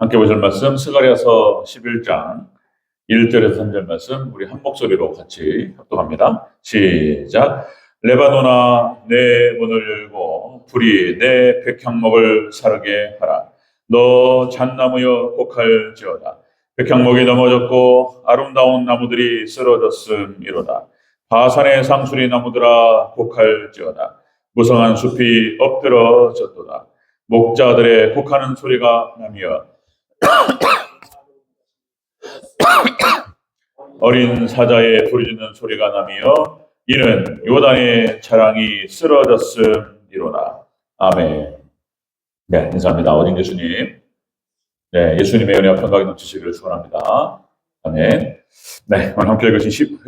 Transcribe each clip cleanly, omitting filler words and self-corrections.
함께 보실 말씀 스가랴서 11장 1절에서 3절 말씀 우리 한 목소리로 같이 합독합니다. 시작. 레바논아 내 문을 열고 불이 내 백향목을 사르게 하라. 너 잣나무여 곡할지어다. 백향목이 넘어졌고 아름다운 나무들이 쓰러졌음이로다. 바산의 상수리 나무들아 곡할지어다. 무성한 숲이 엎드러졌도다. 목자들의 곡하는 소리가 나며 어린 사자의 부르짖는 소리가 나며 이는 요단의 자랑이 쓰러졌음이로다. 아멘. 네, 인사합니다. 어린 예수님. 네, 예수님의 은혜와 평강이 넘치시기를 축원합니다. 아멘. 네, 오늘 함께 읽으신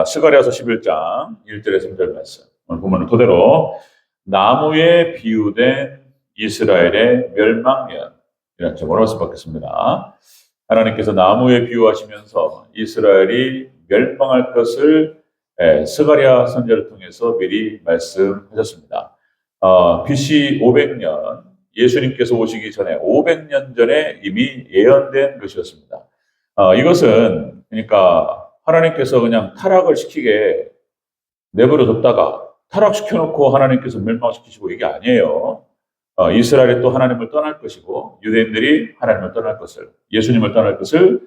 스가랴서 11장 1절에서 3절 말씀. 오늘 본문을 토대로 나무에 비유된 이스라엘의 멸망년 이런 제목으로 말씀받겠습니다. 하나님께서 나무에 비유하시면서 이스라엘이 멸망할 것을 스가랴 선지자를 통해서 미리 말씀하셨습니다. BC 500년 예수님께서 오시기 전에 500년 전에 이미 예언된 것이었습니다. 이것은 그러니까 하나님께서 그냥 타락을 시키게 내버려 뒀다가 타락시켜놓고 하나님께서 멸망시키시고 이게 아니에요. 이스라엘이 또 하나님을 떠날 것이고 유대인들이 하나님을 떠날 것을, 예수님을 떠날 것을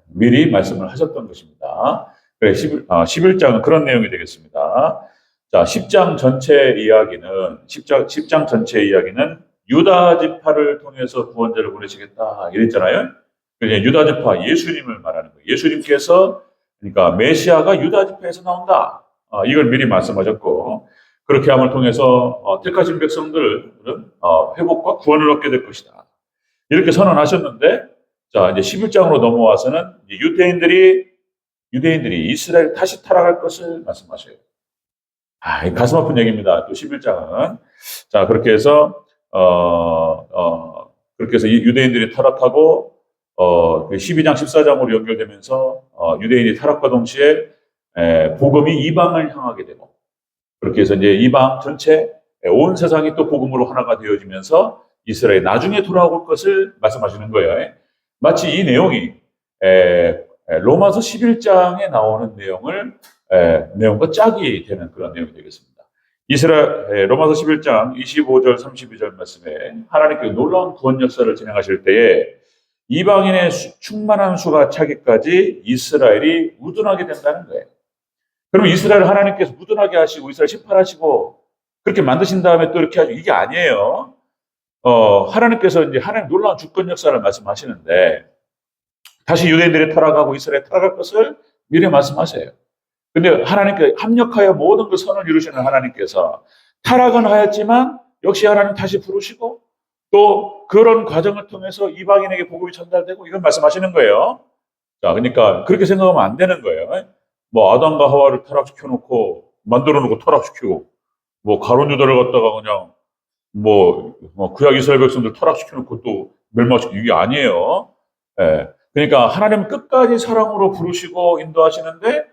미리 말씀을 하셨던 것입니다. 그래, 11장은 그런 내용이 되겠습니다. 자, 10장 전체 이야기는 10장 전체 이야기는 유다 지파를 통해서 구원자를 보내시겠다 이랬잖아요. 그래서 유다 지파 예수님을 말하는 거예요. 예수님께서 그러니까 메시아가 유다 지파에서 나온다. 이걸 미리 말씀하셨고 그렇게 함을 통해서 택하신 백성들은 회복과 구원을 얻게 될 것이다. 이렇게 선언하셨는데, 자 이제 11장으로 넘어와서는 유대인들이 이스라엘 다시 타락할 것을 말씀하셔요. 가슴 아픈 얘기입니다. 또 11장은 자 그렇게 해서 유대인들이 타락하고 12장 14장으로 연결되면서 유대인이 타락과 동시에 복음이 이방을 향하게 되고. 그렇게 해서 이제 이방 전체 온 세상이 또 복음으로 하나가 되어지면서 이스라엘이 나중에 돌아올 것을 말씀하시는 거예요. 마치 이 내용이 로마서 11장에 나오는 내용과 짝이 되는 그런 내용이 되겠습니다. 로마서 11장 25절 32절 말씀에 하나님께서 놀라운 구원 역사를 진행하실 때에 이방인의 충만한 수가 차기까지 이스라엘이 우둔하게 된다는 거예요. 그러면 이스라엘 하나님께서 무둔하게 하시고 이스라엘 심판하시고 그렇게 만드신 다음에 또 이렇게 하죠. 이게 아니에요. 하나님께서 이제 하나님 놀라운 주권 역사를 말씀하시는데 다시 유대인들이 타락하고 이스라엘이 타락할 것을 미리 말씀하세요. 근데 하나님께 합력하여 모든 그 선을 이루시는 하나님께서 타락은 하였지만 역시 하나님 다시 부르시고 또 그런 과정을 통해서 이방인에게 복음이 전달되고 이걸 말씀하시는 거예요. 자, 그러니까 그렇게 생각하면 안 되는 거예요. 뭐 아담과 하와를 타락시켜놓고 만들어놓고 타락시키고 뭐 가룟 유다를 갖다가 그냥 뭐 구약 이스라엘 백성들 타락시켜놓고 또 멸망시키고 이게 아니에요. 그러니까 하나님 끝까지 사랑으로 부르시고 인도하시는데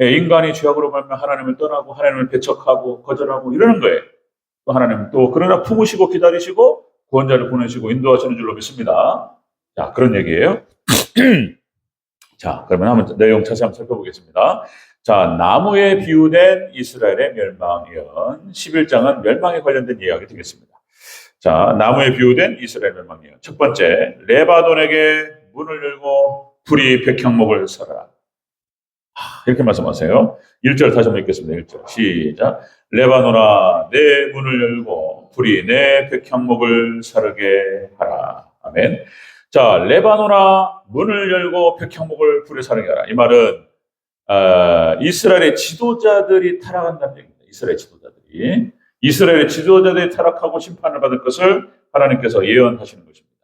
인간이 죄악으로 말면 하나님을 떠나고 하나님을 배척하고 거절하고 이러는 거예요. 또 하나님 또 그러나 품으시고 기다리시고 구원자를 보내시고 인도하시는 줄로 믿습니다. 자, 그런 얘기예요. 자, 그러면 한번 내용 자세히 한번 살펴보겠습니다. 자, 나무에 비유된 이스라엘의 멸망예언 11장은 멸망에 관련된 이야기 되겠습니다. 자, 나무에 비유된 이스라엘 멸망예언 첫 번째, 레바논에게 문을 열고 불이 백향목을 사라. 이렇게 말씀하세요. 1절 다시 한번 읽겠습니다. 1절 시작. 레바논아 내 문을 열고 불이 내 백향목을 사르게 하라. 아멘. 자, 레바논아 문을 열고 백향목을 불에 사르게 하라. 이 말은 이스라엘의 지도자들이 타락한다는 얘기입니다. 이스라엘의 지도자들이 타락하고 심판을 받을 것을 하나님께서 예언하시는 것입니다.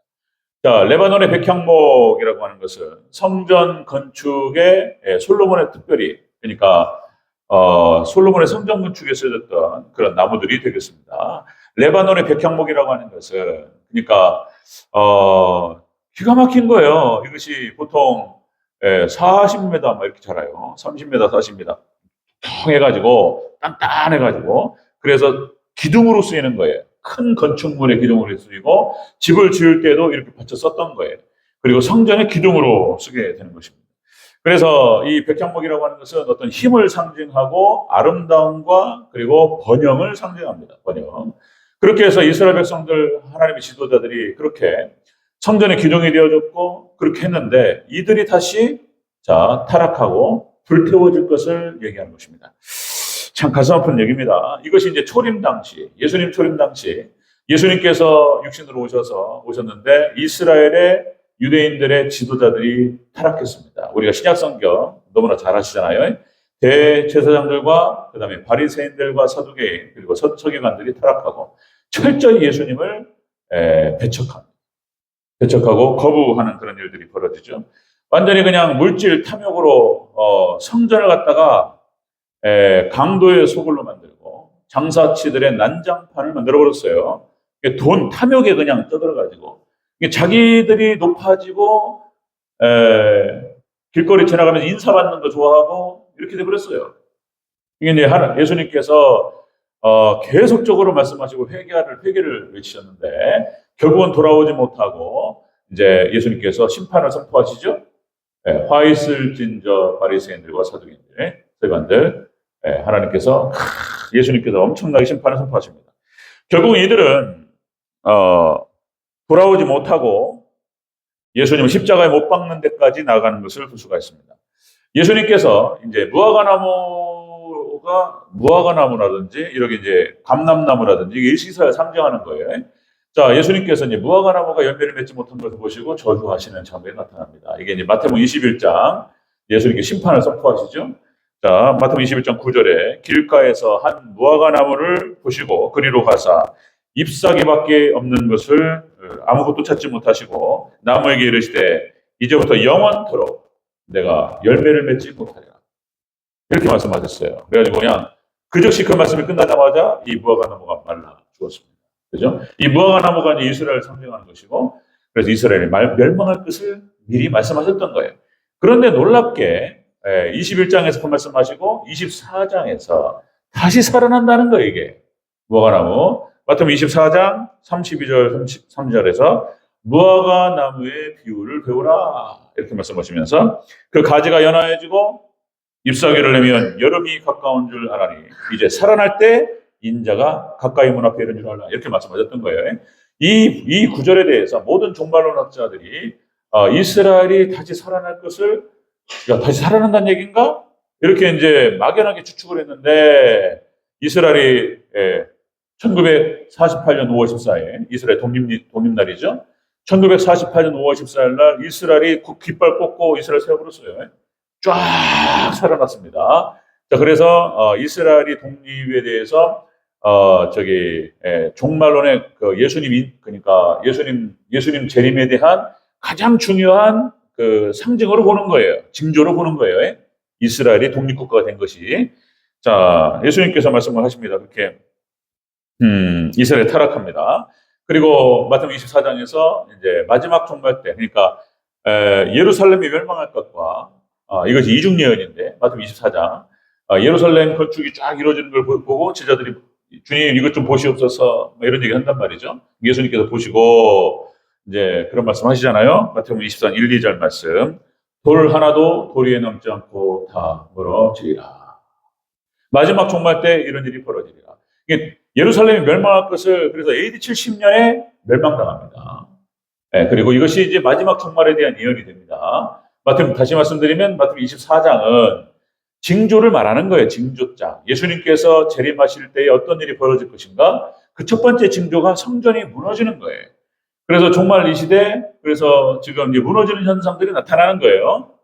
자, 레바논의 백향목이라고 하는 것은 성전 건축에 솔로몬의 특별히 그러니까 솔로몬의 성전 건축에 쓰여졌던 그런 나무들이 되겠습니다. 레바논의 백향목이라고 하는 것은 그러니까 기가 막힌 거예요. 이것이 보통 40m 막 이렇게 자라요. 30m, 40m 통 해가지고 단단해가지고 그래서 기둥으로 쓰이는 거예요. 큰 건축물의 기둥으로 쓰이고 집을 지을 때도 이렇게 받쳐 썼던 거예요. 그리고 성전의 기둥으로 쓰게 되는 것입니다. 그래서 이 백향목이라고 하는 것은 어떤 힘을 상징하고 아름다움과 그리고 번영을 상징합니다. 번영. 그렇게 해서 이스라엘 백성들 하나님의 지도자들이 그렇게 성전의 기둥이 되어줬고 그렇게 했는데 이들이 다시 타락하고 불태워질 것을 얘기하는 것입니다. 참 가슴 아픈 얘기입니다. 이것이 이제 초림 당시, 예수님 초림 당시 예수님께서 육신으로 오셨는데 이스라엘의 유대인들의 지도자들이 타락했습니다. 우리가 신약 성경 너무나 잘 아시잖아요. 대제사장들과 그다음에 바리새인들과 사두개인 그리고 서기관들이 타락하고 철저히 예수님을 배척하고 거부하는 그런 일들이 벌어지죠. 완전히 그냥 물질 탐욕으로 성전을 갖다가 강도의 소굴로 만들고 장사치들의 난장판을 만들어버렸어요. 돈 탐욕에 그냥 떠들어가지고 자기들이 높아지고 길거리 지나가면서 인사받는 거 좋아하고 이렇게 돼버렸어요. 이게 이제 예수님께서 계속적으로 말씀하시고 회개를 외치셨는데 결국은 돌아오지 못하고 이제 예수님께서 심판을 선포하시죠. 화 있을진 저 바리새인들과 사두개인들, 서기관들, 하나님께서 예수님께서 엄청나게 심판을 선포하십니다. 결국 이들은 돌아오지 못하고 예수님을 십자가에 못 박는 데까지 나아가는 것을 볼 수가 있습니다. 예수님께서 이제 무화과나무라든지 이렇게 이제 감람나무라든지 이게 이스라엘 상징하는 거예요. 자, 예수님께서 이제 무화과나무가 열매를 맺지 못한 것을 보시고 저주하시는 장면이 나타납니다. 이게 이제 마태복음 21장 예수님께 심판을 선포하시죠. 자, 마태복음 21장 9절에 길가에서 한 무화과나무를 보시고 그리로 가사 잎사귀밖에 없는 것을 아무것도 찾지 못하시고 나무에게 이르시되 이제부터 영원토록 내가 열매를 맺지 못하리라. 이렇게 말씀하셨어요. 그래가지고 그냥 그 즉시 그 말씀이 끝나자마자 이 무화과나무가 말라 죽었습니다. 그죠? 이 무화과나무가 이제 이스라엘을 상징하는 것이고 그래서 이스라엘이 멸망할 것을 미리 말씀하셨던 거예요. 그런데 놀랍게 21장에서 그 말씀하시고 24장에서 다시 살아난다는 거예요. 이게 무화과나무. 마태복음 24장 32절 33절에서 무화과나무의 비유를 배우라 이렇게 말씀하시면서 그 가지가 연하여지고 잎사귀를 내면 여름이 가까운 줄 알아니 이제 살아날 때 인자가 가까이 문 앞에 이른 줄 알라 이렇게 말씀하셨던 거예요. 이 구절에 대해서 모든 종말론학자들이 이스라엘이 다시 살아날 것을 다시 살아난다는 얘기인가? 이렇게 이제 막연하게 추측을 했는데 이스라엘이 1948년 5월 14일 이스라엘 독립날이죠. 1948년 5월 14일 날 이스라엘이 깃발 꽂고 이스라엘 세워버렸어요. 쫙 살아났습니다. 자, 그래서 이스라엘이 독립에 대해서 종말론의 그 그러니까 예수님 재림에 대한 가장 중요한 그 상징으로 보는 거예요. 징조로 보는 거예요. 이스라엘이 독립국가가 된 것이. 자, 예수님께서 말씀을 하십니다. 그렇게 이스라엘이 타락합니다. 그리고 마태복음 24장에서 이제 마지막 종말 때, 그러니까 예루살렘이 멸망할 것과 이것이 이중 예언인데 마태복음 24장 예루살렘 건축이 쫙 이루어지는 걸 보고 제자들이 주님 이것 좀 보시옵소서 이런 얘기 한단 말이죠. 예수님께서 보시고 이제 그런 말씀 하시잖아요. 마태복음 24장 1, 2절 말씀. 돌 하나도 돌 위에 남지 않고 다 무너지리라. 마지막 종말 때 이런 일이 벌어지리라. 이게 예루살렘이 멸망할 것을 그래서 AD 70년에 멸망당합니다. 그리고 이것이 이제 마지막 종말에 대한 예언이 됩니다. 다시 말씀드리면 마태복음 24장은 징조를 말하는 거예요. 징조장. 예수님께서 재림하실 때에 어떤 일이 벌어질 것인가? 그 첫 번째 징조가 성전이 무너지는 거예요. 그래서 종말 이 시대, 그래서 지금 이제 무너지는 현상들이 나타나는 거예요.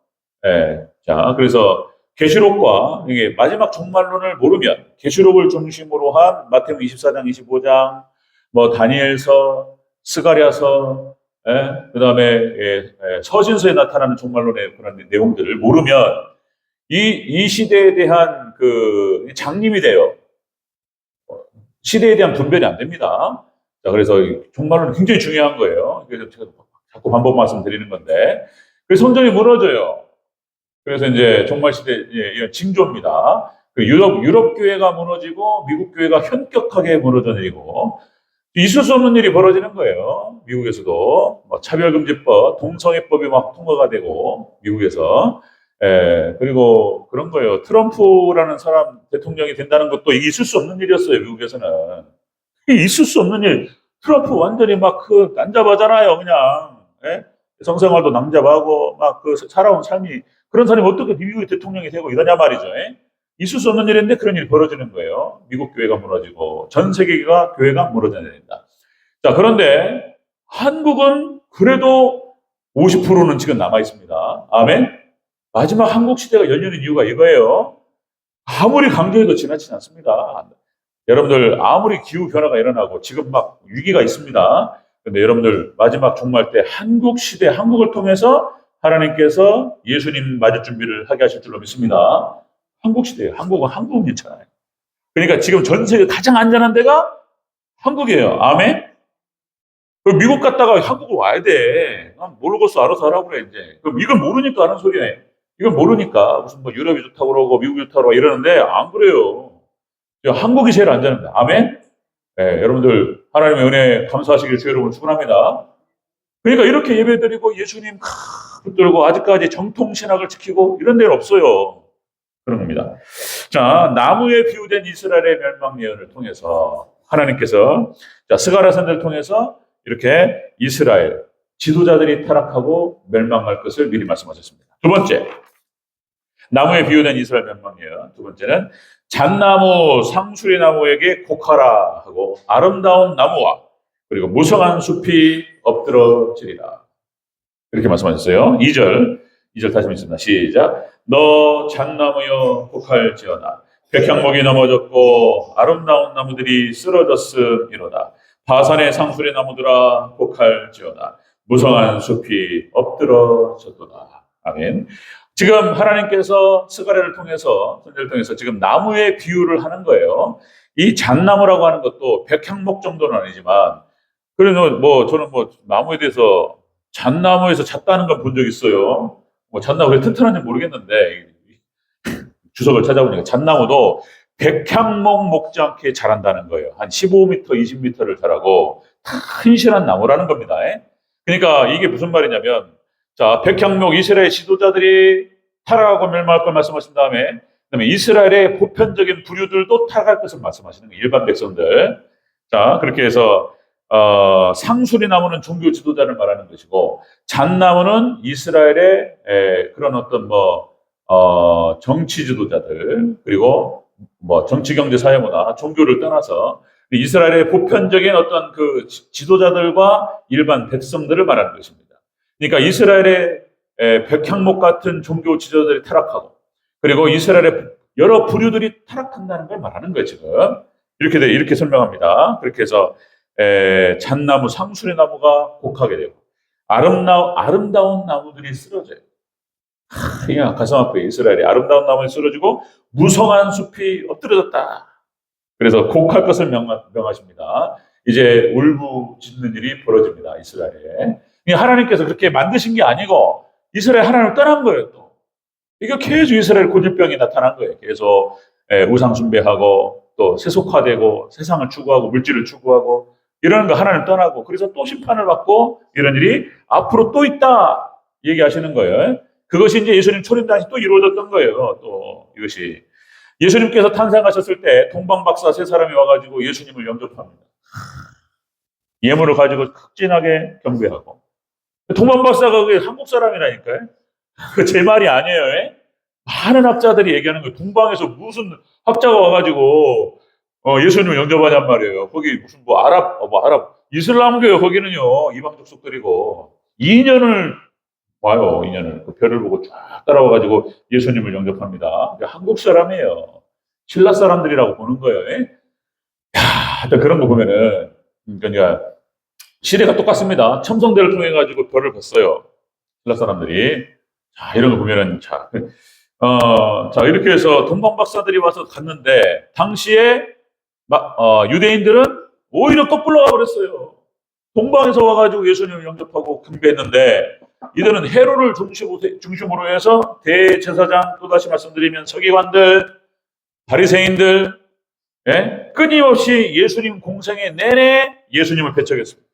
자, 그래서 계시록과 이게 마지막 종말론을 모르면 계시록을 중심으로 한 마태복음 24장, 25장, 뭐 다니엘서, 스가랴서, 그다음에 서신서에 나타나는 종말론의 그런 내용들을 모르면 이 시대에 대한 그 장님이 돼요. 시대에 대한 분별이 안 됩니다. 자, 그래서 종말론은 굉장히 중요한 거예요. 그래서 제가 자꾸 반복 말씀드리는 건데, 그래서 성전이 무너져요. 그래서 이제 종말 시대 이런 징조입니다. 유럽 교회가 무너지고 미국 교회가 현격하게 무너져 내리고, 있을 수 없는 일이 벌어지는 거예요. 미국에서도 뭐 차별금지법, 동성애법이 막 통과가 되고 미국에서 그리고 그런 거예요. 트럼프라는 사람 대통령이 된다는 것도 이게 있을 수 없는 일이었어요. 미국에서는 이게 있을 수 없는 일. 트럼프 완전히 막 그 난잡하잖아요. 그냥 성생활도 난잡하고 막 그 살아온 삶이 그런 사람이 어떻게 미국의 대통령이 되고 이러냐 말이죠. 있을 수 없는 일인데 그런 일이 벌어지는 거예요. 미국 교회가 무너지고 전 세계가 교회가 무너져야 된다. 자, 그런데 한국은 그래도 50%는 지금 남아 있습니다. 아멘. 마지막 한국 시대가 열리는 이유가 이거예요. 아무리 강조해도 지나치지 않습니다. 여러분들 아무리 기후 변화가 일어나고 지금 막 위기가 있습니다. 그런데 여러분들 마지막 종말 때 한국 시대, 한국을 통해서 하나님께서 예수님 맞을 준비를 하게 하실 줄로 믿습니다. 한국 시대예요. 한국은 괜찮아요. 그러니까 지금 전 세계 가장 안전한 데가 한국이에요. 아멘. 그럼 미국 갔다가 한국을 와야 돼. 난 모르겠어. 알아서 하라고 그래, 이제. 그럼 이걸 모르니까 하는 소리네. 이걸 모르니까 무슨 뭐 유럽이 좋다고 그러고 미국이 좋다고 그러고 이러는데 안 그래요. 한국이 제일 안전합니다. 아멘. 네, 여러분들 하나님의 은혜 감사하시길 주의 이름으로 축원합니다. 그러니까 이렇게 예배드리고 예수님 붙들고 아직까지 정통 신학을 지키고 이런 데는 없어요. 그런 겁니다. 자, 나무에 비유된 이스라엘의 멸망 예언을 통해서 하나님께서 스가랴 선지자를 통해서 이렇게 이스라엘 지도자들이 타락하고 멸망할 것을 미리 말씀하셨습니다. 두 번째, 나무에 비유된 이스라엘 멸망 예언. 두 번째는 잣나무 상수리 나무에게 곡하라 하고 아름다운 나무와 그리고 무성한 숲이 엎드러지리라. 이렇게 말씀하셨어요. 2절 다시 읽습니다. 시작. 너 잣나무여 곡할지어다. 백향목이 넘어졌고 아름다운 나무들이 쓰러졌음이로다. 바산의 상수리 나무들아 곡할지어다. 무성한 숲이 엎드러졌도다. 아멘. 지금 하나님께서 스가랴를 통해서 선지자를 통해서 지금 나무의 비유를 하는 거예요. 이 잣나무라고 하는 것도 백향목 정도는 아니지만 그래도 뭐 저는 뭐 나무에 대해서 잣나무에서 잣다는 건 본 적 있어요. 뭐 잣나무 왜 튼튼한지 모르겠는데 주석을 찾아보니까 잣나무도 백향목 못지않게 자란다는 거예요. 한 15m, 20m를 자라고 튼실한 나무라는 겁니다. 그러니까 이게 무슨 말이냐면 자, 백향목 이스라엘 지도자들이 타락하고 멸망할 걸 말씀하신 다음에 그다음에 이스라엘의 보편적인 부류들도 타락할 것을 말씀하시는 거예요. 일반 백성들. 자, 그렇게 해서 상수리 나무는 종교 지도자를 말하는 것이고 잣나무는 이스라엘의 그런 어떤 정치 지도자들 그리고 정치 경제 사회 문화 종교를 떠나서 이스라엘의 보편적인 어떤 그 지도자들과 일반 백성들을 말하는 것입니다. 그러니까 이스라엘의 백향목 같은 종교 지도자들이 타락하고 그리고 이스라엘의 여러 부류들이 타락한다는 걸 말하는 거예요. 지금 이렇게 설명합니다. 그렇게 해서 잣나무, 상수리 나무가 곡하게 되고 아름다운 나무들이 쓰러져요. 그냥 가슴 아프게 이스라엘이 아름다운 나무에 쓰러지고 무성한 숲이 엎드려졌다. 그래서 곡할 것을 명하십니다. 이제 울부짖는 일이 벌어집니다. 이스라엘에. 하나님께서 그렇게 만드신 게 아니고 이스라엘 하나님을 떠난 거예요. 또 이거 계속 이스라엘 고질병이 나타난 거예요. 계속 우상 숭배하고 또 세속화되고 세상을 추구하고 물질을 추구하고 이러는 거 하나님 떠나고 그래서 또 심판을 받고 이런 일이 앞으로 또 있다 얘기하시는 거예요. 그것이 이제 예수님 초림 당시 또 이루어졌던 거예요. 또 이것이 예수님께서 탄생하셨을 때 동방박사 세 사람이 와가지고 예수님을 영접합니다. 예물을 가지고 극진하게 경배하고 동방박사가 그게 한국 사람이라니까요. 그 제 말이 아니에요. 많은 학자들이 얘기하는 거예요. 동방에서 무슨 학자가 와가지고 예수님을 영접하냔 말이에요. 거기 무슨 아랍 이슬람교요. 거기는요 이방 족속들이고 2년을 와요. 2년을 그 별을 보고 쫙 따라와가지고 예수님을 영접합니다. 한국 사람이에요. 신라 사람들이라고 보는 거예요. 하여튼 그런 거 보면은 그러니까 시대가 똑같습니다. 첨성대를 통해 가지고 별을 봤어요. 신라 사람들이. 자, 이런 거 보면은 자 이렇게 해서 동방박사들이 와서 갔는데 당시에 유대인들은 오히려 거꾸로 가버렸어요. 동방에서 와가지고 예수님을 영접하고 경배했는데 이들은 헤롯을 중심으로 해서 대제사장 또다시 말씀드리면 서기관들, 바리새인들 예? 끊임없이 예수님 공생애 내내 예수님을 배척했습니다.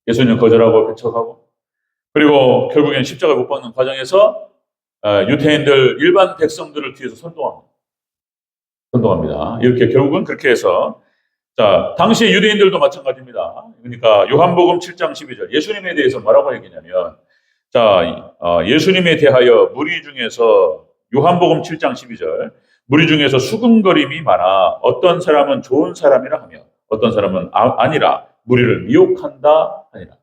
예수님 거절하고 배척하고, 그리고 결국엔 십자가에 못 박는 과정에서 유태인들 일반 백성들을 뒤에서 선동합니다. 이렇게 결국은 그렇게 해서, 자, 당시 유대인들도 마찬가지입니다. 그러니까 요한복음 7장 12절 예수님에 대해서 뭐라고 얘기냐면, 자, 예수님에 대하여 무리 중에서 요한복음 7장 12절 무리 중에서 수군거림이 많아 어떤 사람은 좋은 사람이라 하며 어떤 사람은 아니라 무리를 미혹한다 아니라.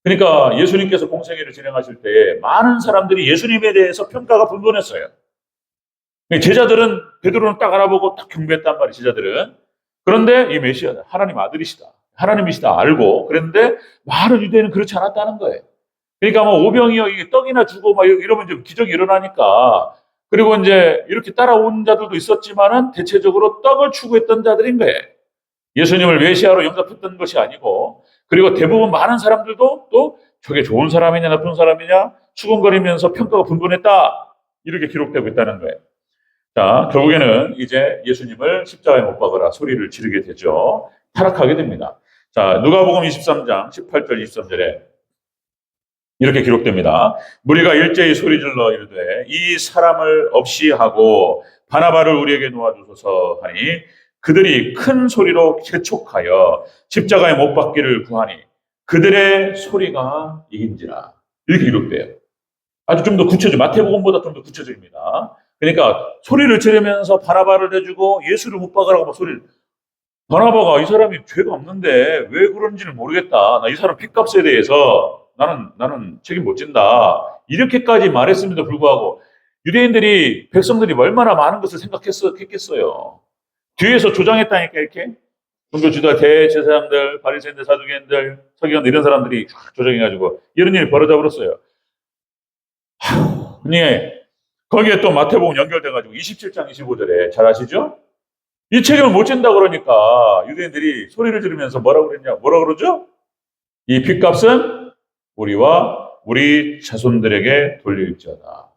그러니까 예수님께서 공생애를 진행하실 때 많은 사람들이 예수님에 대해서 평가가 분분했어요. 제자들은 베드로는 딱 알아보고 딱 경배했단 말이에요. 제자들은. 그런데 이 메시아다, 하나님 아들이시다, 하나님이시다 알고 그랬는데 많은 유대인은 그렇지 않았다는 거예요. 그러니까 뭐 오병이어 이게 떡이나 주고 막 이러면 좀 기적이 일어나니까, 그리고 이제 이렇게 따라온 자들도 있었지만은 대체적으로 떡을 추구했던 자들인 거예요. 예수님을 메시아로 영접했던 것이 아니고, 그리고 대부분 많은 사람들도 또 저게 좋은 사람이냐 나쁜 사람이냐 수군거리면서 평가가 분분했다, 이렇게 기록되고 있다는 거예요. 자, 결국에는 이제 예수님을 십자가에 못 박으라 소리를 지르게 되죠. 타락하게 됩니다. 자, 누가복음 23장 18절 23절에 이렇게 기록됩니다. 무리가 일제히 소리질러 이르되 이 사람을 없이 하고 바나바를 우리에게 놓아주소서 하니 그들이 큰 소리로 재촉하여 십자가에 못 박기를 구하니 그들의 소리가 이긴지라. 이렇게 기록돼요. 아주 좀 더 구체적, 마태복음보다 좀 더 구체적입니다. 그러니까 소리를 지르면서 바나바를 해주고 예수를 못 박으라고 막 소리를. 바나바가 이 사람이 죄가 없는데 왜 그런지는 모르겠다. 나 이 사람 핏값에 대해서 나는 책임 못 진다. 이렇게까지 말했음에도 불구하고 유대인들이, 백성들이 얼마나 많은 것을 생각했겠어요. 뒤에서 조장했다니까, 이렇게. 종교지도자 대제사장들, 바리새인들, 사두개인들, 서기관들 이런 사람들이 조정해가지고 이런 일이 벌어져 버렸어요. 네. 거기에 또 마태복음 연결돼가지고 27장 25절에 잘 아시죠? 이 책임을 못 진다 그러니까 유대인들이 소리를 지르면서 뭐라고 그러죠? 이 핏값은 우리와 우리 자손들에게 돌릴지어다.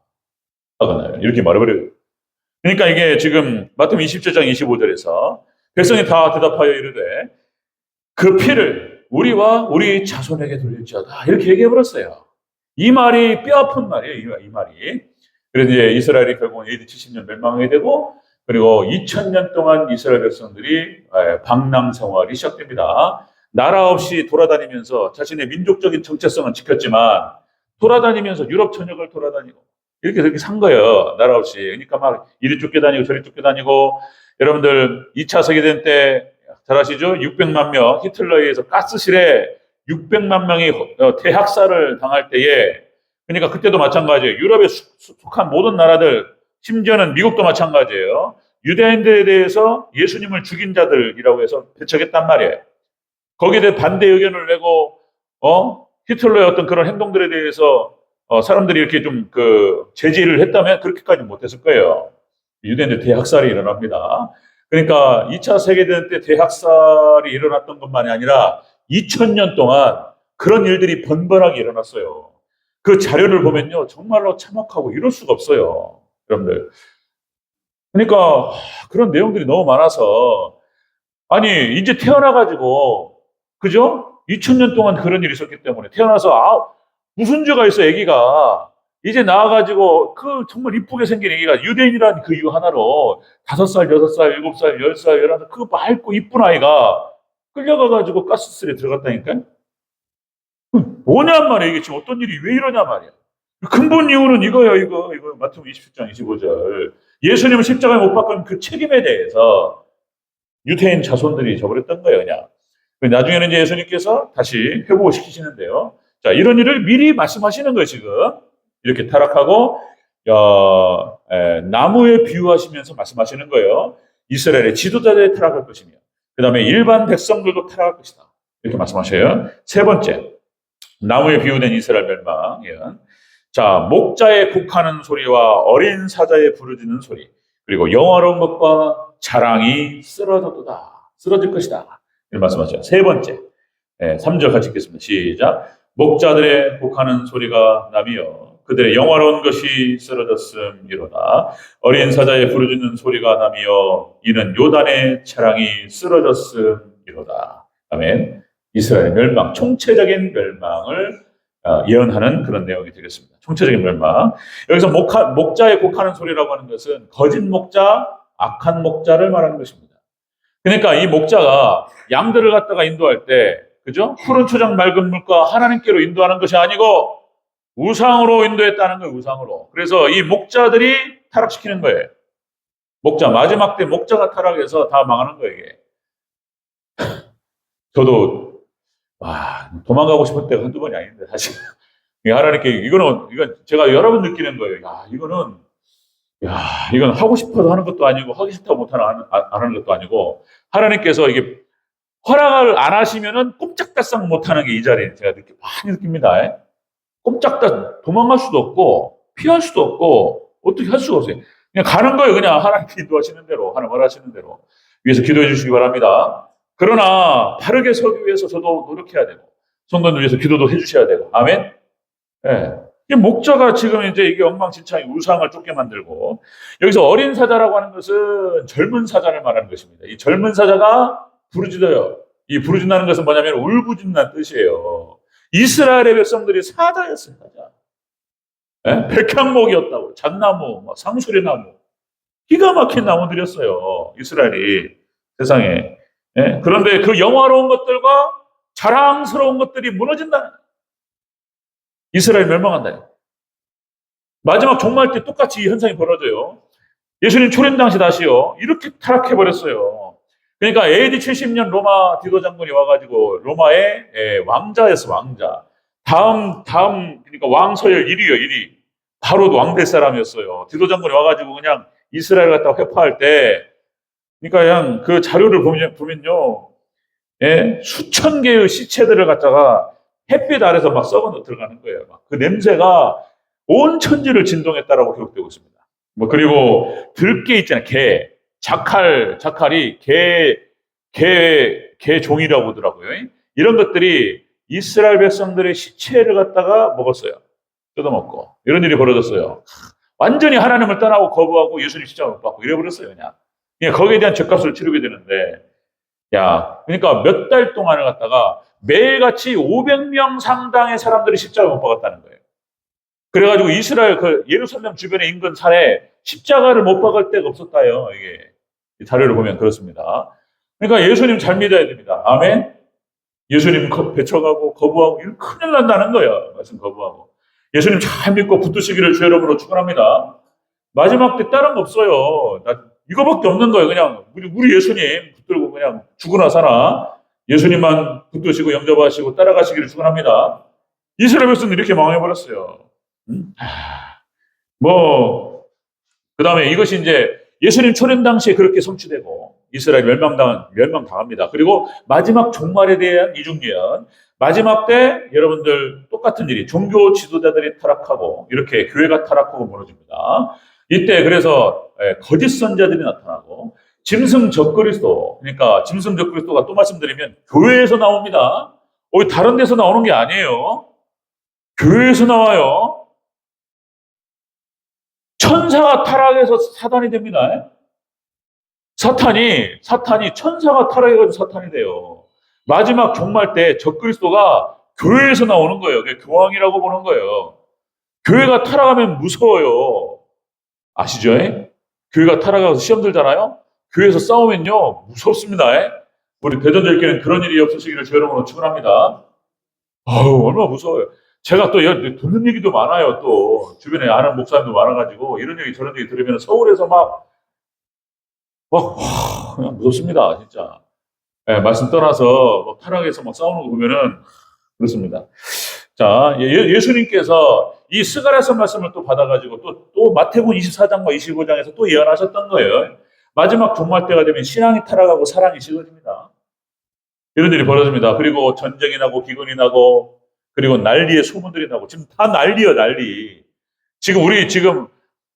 이렇게 말해버려요. 그러니까 이게 지금 마태복음 27장 25절에서 백성이 다 대답하여 이르되 그 피를 우리와 우리 자손에게 돌릴지어다. 이렇게 얘기해버렸어요. 이 말이 뼈아픈 말이에요. 이 말이. 그래서 이제 이스라엘이 결국 AD 70년 멸망하게 되고, 그리고 2000년 동안 이스라엘 백성들이 방랑 생활이 시작됩니다. 나라 없이 돌아다니면서 자신의 민족적인 정체성은 지켰지만 돌아다니면서 유럽 전역을 돌아다니고 이렇게 산 거예요. 나라 없이. 그러니까 막 이리 쫓겨다니고 저리 쫓겨다니고. 여러분들 2차 세계대전 때 잘 아시죠? 600만 명, 히틀러에 의해서 가스실에 600만 명이 대학살을 당할 때에, 그러니까 그때도 마찬가지예요. 유럽에 속한 모든 나라들, 심지어는 미국도 마찬가지예요. 유대인들에 대해서 예수님을 죽인 자들이라고 해서 배척했단 말이에요. 거기에 대해 반대 의견을 내고, 히틀러의 어떤 그런 행동들에 대해서 사람들이 이렇게 좀 제지를 했다면 그렇게까지 못했을 거예요. 유대인들 대학살이 일어납니다. 그러니까 2차 세계대전 때 대학살이 일어났던 것만이 아니라 2000년 동안 그런 일들이 번번하게 일어났어요. 그 자료를 보면요, 정말로 참혹하고 이럴 수가 없어요, 여러분들. 그러니까 그런 내용들이 너무 많아서, 아니 이제 태어나가지고, 그죠? 2000년 동안 그런 일이 있었기 때문에 태어나서 무슨 죄가 있어, 애기가. 이제 나와가지고 정말 이쁘게 생긴 애기가 유대인이라는 그 이유 하나로 5살, 6살, 7살, 10살, 11살 그 맑고 이쁜 아이가 끌려가가지고 가스실에 들어갔다니까요. 뭐냔 말이야. 이게 지금 어떤 일이 왜 이러냐 말이야. 근본 이유는 이거예요. 이거 마태복음 27장 25절. 예수님을 십자가에 못 박은 그 책임에 대해서 유태인 자손들이 져버렸던 거예요, 그냥. 나중에는 이제 예수님께서 다시 회복을 시키시는데요. 자, 이런 일을 미리 말씀하시는 거예요, 지금. 이렇게 타락하고, 나무에 비유하시면서 말씀하시는 거예요. 이스라엘의 지도자들이 타락할 것이며, 그 다음에 일반 백성들도 타락할 것이다. 이렇게 말씀하셔요. 세 번째, 나무에 비유된 이스라엘 멸망. 자, 목자의 곡하는 소리와 어린 사자의 부르짖는 소리, 그리고 영화로운 것과 자랑이 쓰러질 것이다. 이런 말씀하죠. 세 번째, 3절 같이 읽겠습니다. 시작. 목자들의 곡하는 소리가 나며 그들의 영화로운 것이 쓰러졌음이로다. 어린 사자의 부르짖는 소리가 나며 이는 요단의 차량이 쓰러졌음이로다. 아멘. 이스라엘 멸망, 총체적인 멸망을 예언하는 그런 내용이 되겠습니다. 총체적인 멸망. 여기서 목자에 곡하는 소리라고 하는 것은 거짓 목자, 악한 목자를 말하는 것입니다. 그러니까 이 목자가 양들을 갖다가 인도할 때, 그죠? 푸른 초장 맑은 물과 하나님께로 인도하는 것이 아니고 우상으로 인도했다는 거예요, 우상으로. 그래서 이 목자들이 타락시키는 거예요. 목자, 마지막 때 목자가 타락해서 다 망하는 거예요, 이게. 저도, 도망가고 싶을 때가 한두 번이 아닌데, 사실. 하나님께, 이건 제가 여러 번 느끼는 거예요. 이건 하고 싶어서 하는 것도 아니고, 하기 싫다고 안 하는 것도 아니고, 하나님께서 이게 허락을 안 하시면은 꼼짝달싹 못 하는 게 이 자리에 제가 많이 느낍니다. 꼼짝달, 도망갈 수도 없고, 피할 수도 없고, 어떻게 할 수가 없어요. 그냥 가는 거예요. 그냥 하나님께 인도하시는 대로, 하나님 원하시는 대로. 위해서 기도해 주시기 바랍니다. 그러나, 바르게 서기 위해서 저도 노력해야 되고, 성도들 위해서 기도도 해 주셔야 되고, 아멘? 예. 이 목자가 지금 이제 이게 엉망진창이 우상을 쫓게 만들고, 여기서 어린 사자라고 하는 것은 젊은 사자를 말하는 것입니다. 이 젊은 사자가 부르짖어요. 이 부르짖는 것은 뭐냐면 울부짖는 뜻이에요. 이스라엘의 백성들이 사자였어요, 사자. 예? 백향목이었다고. 잣나무, 상수리나무. 기가 막힌 나무들이었어요, 이스라엘이 세상에. 예? 그런데 그 영화로운 것들과 자랑스러운 것들이 무너진다는 거예요. 이스라엘 멸망한다. 마지막 종말 때 똑같이 이 현상이 벌어져요. 예수님 초림 당시 다시요. 이렇게 타락해버렸어요. 그러니까 AD 70년 로마 디도 장군이 와가지고 로마의 왕자였어, 왕자. 그러니까 왕서열 1위요, 1위. 바로 왕 될 사람이었어요. 디도 장군이 와가지고 그냥 이스라엘 갖다가 회파할 때, 그러니까 그냥 그 자료를 보면요. 수천 개의 시체들을 갖다가 햇빛 아래서 막 썩어 들어가는 거예요. 그 냄새가 온 천지를 진동했다라고 기록되고 있습니다. 그리고 들깨 있잖아요. 개. 자칼이 개 종이라고 하더라고요. 이런 것들이 이스라엘 백성들의 시체를 갖다가 먹었어요. 뜯어먹고. 이런 일이 벌어졌어요. 완전히 하나님을 떠나고 거부하고 예수님 십자가 못 받고 이래버렸어요, 그냥. 거기에 대한 죗값을 치르게 되는데, 그러니까 몇 달 동안을 갖다가 매일같이 500명 상당의 사람들이 십자가 못 박았다는 거예요. 그래가지고 이스라엘 예루살렘 주변의 인근 산에 십자가를 못 박을 데가 없었다요. 이게 자료를 보면 그렇습니다. 그러니까 예수님 잘 믿어야 됩니다. 아멘. 예수님 배척하고 거부하고 이거 큰일 난다는 거예요. 말씀 거부하고. 예수님 잘 믿고 붙드시기를 주의 이름으로 축원합니다. 마지막 때 다른 거 없어요. 이거밖에 없는 거예요. 그냥 우리 예수님 붙들고 그냥 죽으나 사나 예수님만 붙드시고 영접하시고 따라가시기를 축원합니다. 이스라엘 백성들이 이렇게 망해버렸어요. 그 다음에 이것이 이제 예수님 초림 당시에 그렇게 성취되고 이스라엘 멸망당합니다. 그리고 마지막 종말에 대한 이중예언. 마지막 때 여러분들 똑같은 일이 종교 지도자들이 타락하고 이렇게 교회가 타락하고 무너집니다. 이때 그래서 거짓 선자들이 나타나고 짐승 적그리스도, 그러니까 짐승 적그리스도가 또 말씀드리면 교회에서 나옵니다. 다른 데서 나오는 게 아니에요. 교회에서 나와요. 천사가 타락해서 사단이 됩니다. 사탄이 천사가 타락해가지고 사탄이 돼요. 마지막 종말 때 적그리스도가 교회에서 나오는 거예요. 교황이라고 보는 거예요. 교회가 타락하면 무서워요. 아시죠? 교회가 타락해서 시험 들잖아요. 교회에서 싸우면요 무섭습니다. 우리 대전절교는 그런 일이 없으시기를 주의 이름으로 축원합니다. 얼마나 무서워요. 제가 또 듣는 얘기도 많아요. 또 주변에 아는 목사님도 많아가지고 이런 얘기 저런 얘기 들으면 서울에서 그냥 무섭습니다. 진짜. 말씀 떠나서 타락해서 타락해서 싸우는 거 보면은 그렇습니다. 자, 예수님께서 이 스가랴서 말씀을 또 받아가지고 또 마태복음 24장과 25장에서 또 예언하셨던 거예요. 마지막 종말 때가 되면 신앙이 타락하고 사랑이 식어집니다. 이런 일이 벌어집니다. 그리고 전쟁이 나고 기근이 나고 그리고 난리의 소문들이 나고 지금 다 난리예요, 난리. 우리 이런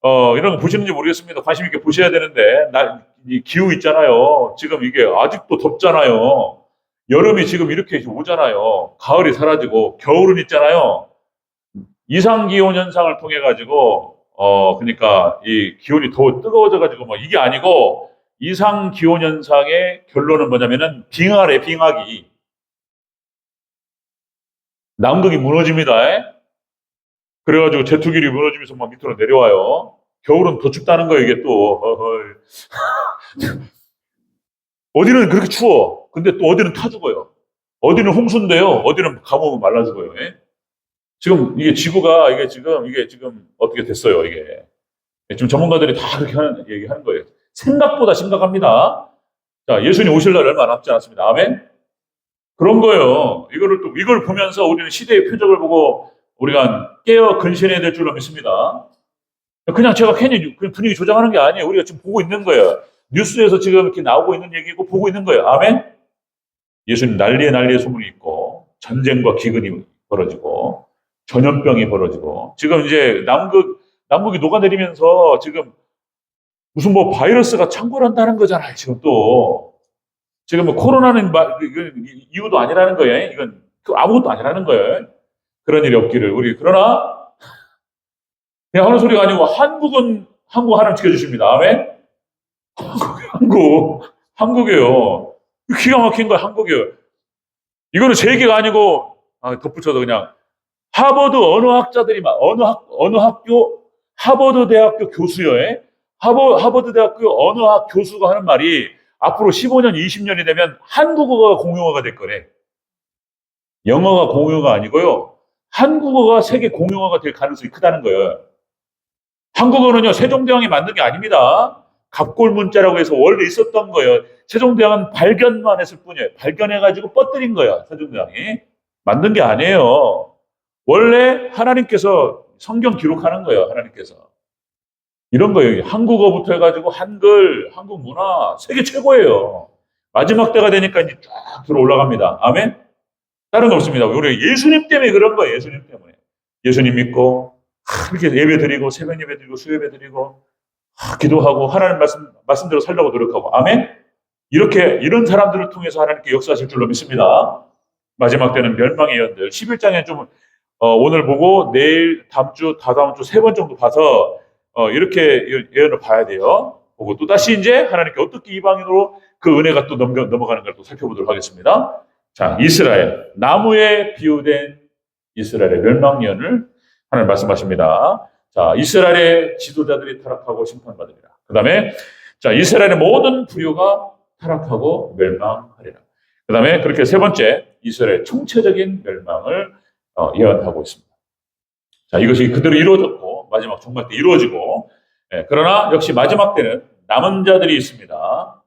거 보시는지 모르겠습니다. 관심 있게 보셔야 되는데 이 기후 있잖아요. 지금 이게 아직도 덥잖아요. 여름이 지금 이렇게 오잖아요. 가을이 사라지고 겨울은 있잖아요. 이상기온 현상을 통해 가지고 그러니까 이 기온이 더 뜨거워져 가지고 뭐 이게 아니고 이상기온 현상의 결론은 뭐냐면은 빙하래, 빙하기. 남극이 무너집니다. 그래가지고 제트기이 무너지면서 막 밑으로 내려와요. 겨울은 더 춥다는 거예요, 이게 또. 어디는 그렇게 추워. 근데 또 어디는 타 죽어요. 어디는 홍수인데요. 어디는 가뭄은 말라 죽어요. 지금 이게 지구가 이게 지금 어떻게 됐어요, 이게. 지금 전문가들이 다 그렇게 얘기하는 거예요. 생각보다 심각합니다. 자, 예수님 오실 날 얼마 남지 않았습니다. 아멘? 그런 거예요. 이걸 보면서 우리는 시대의 표적을 보고 우리가 깨어 근신해야 될 줄로 믿습니다. 그냥 제가 괜히 분위기 조장하는 게 아니에요. 우리가 지금 보고 있는 거예요. 뉴스에서 지금 이렇게 나오고 있는 얘기고 보고 있는 거예요. 아멘? 예수님 난리에 소문이 있고 전쟁과 기근이 벌어지고 전염병이 벌어지고 지금 이제 남극이 녹아내리면서 지금 무슨 뭐 바이러스가 창궐한다는 거잖아요. 지금 또 지금 뭐 코로나는 이유도 아니라는 거예요. 이건 아무것도 아니라는 거예요. 그런 일이 없기를 우리 그러나 그냥 하는 소리가 아니고 한국 하나님 지켜주십니다. 아멘. 한국이에요. 기가 막힌 거야, 한국이에요. 이거는 제 얘기가 아니고 덧붙여서 그냥 하버드 언어학자들이 하버드 대학교 교수요. 하버드 대학교 언어학 교수가 하는 말이 앞으로 15년, 20년이 되면 한국어가 공용어가 될 거래. 영어가 공용어가 아니고요. 한국어가 세계 공용어가 될 가능성이 크다는 거예요. 한국어는요, 세종대왕이 만든 게 아닙니다. 갑골문자라고 해서 원래 있었던 거예요. 세종대왕은 발견만 했을 뿐이에요. 발견해가지고 뻗들인 거예요. 세종대왕이. 만든 게 아니에요. 원래 하나님께서 성경 기록하는 거예요. 하나님께서. 이런 거예요. 한국어부터 해가지고 한글, 한국 문화, 세계 최고예요. 마지막 때가 되니까 이제 쫙 들어 올라갑니다. 아멘? 다른 거 없습니다. 우리 예수님 때문에 그런 거예요. 예수님 때문에. 예수님 믿고, 이렇게 예배 드리고, 새벽 예배 드리고, 수예배 드리고, 기도하고, 하나님 말씀대로 살려고 노력하고. 아멘? 이런 사람들을 통해서 하나님께 역사하실 줄로 믿습니다. 마지막 때는 멸망의 예언들. 11장에 좀, 오늘 보고, 내일, 다음 주, 다다음 주 3번 정도 봐서, 이렇게 예언을 봐야 돼요. 보고 또 다시 이제 하나님께 어떻게 이방인으로 그 은혜가 또 넘어가는 걸 또 살펴보도록 하겠습니다. 자, 이스라엘. 나무에 비유된 이스라엘의 멸망 예언을 하나님 말씀하십니다. 자, 이스라엘의 지도자들이 타락하고 심판받으리라. 그 다음에, 자, 이스라엘의 모든 부류가 타락하고 멸망하리라. 그 다음에 그렇게 세 번째, 이스라엘의 총체적인 멸망을 예언하고 있습니다. 자, 이것이 그대로 이루어졌고, 마지막 종말 때 이루어지고, 그러나 역시 마지막 때는 남은 자들이 있습니다.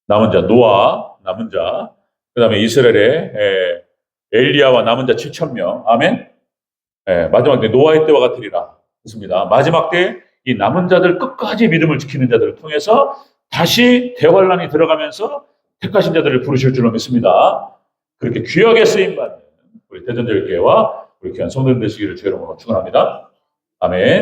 남은 자, 노아, 남은 자, 그 다음에 이스라엘의 엘리야와 남은 자 7,000명. 아멘. 마지막 때 노아의 때와 같으리라. 그렇습니다. 마지막 때 이 남은 자들 끝까지 믿음을 지키는 자들을 통해서 다시 대환란이 들어가면서 택하신 자들을 부르실 줄로 믿습니다. 그렇게 귀하게 쓰임받는 우리 대전절교회와 우리 귀한 성도들 되시기를 주의 이름으로 축원합니다. 아멘.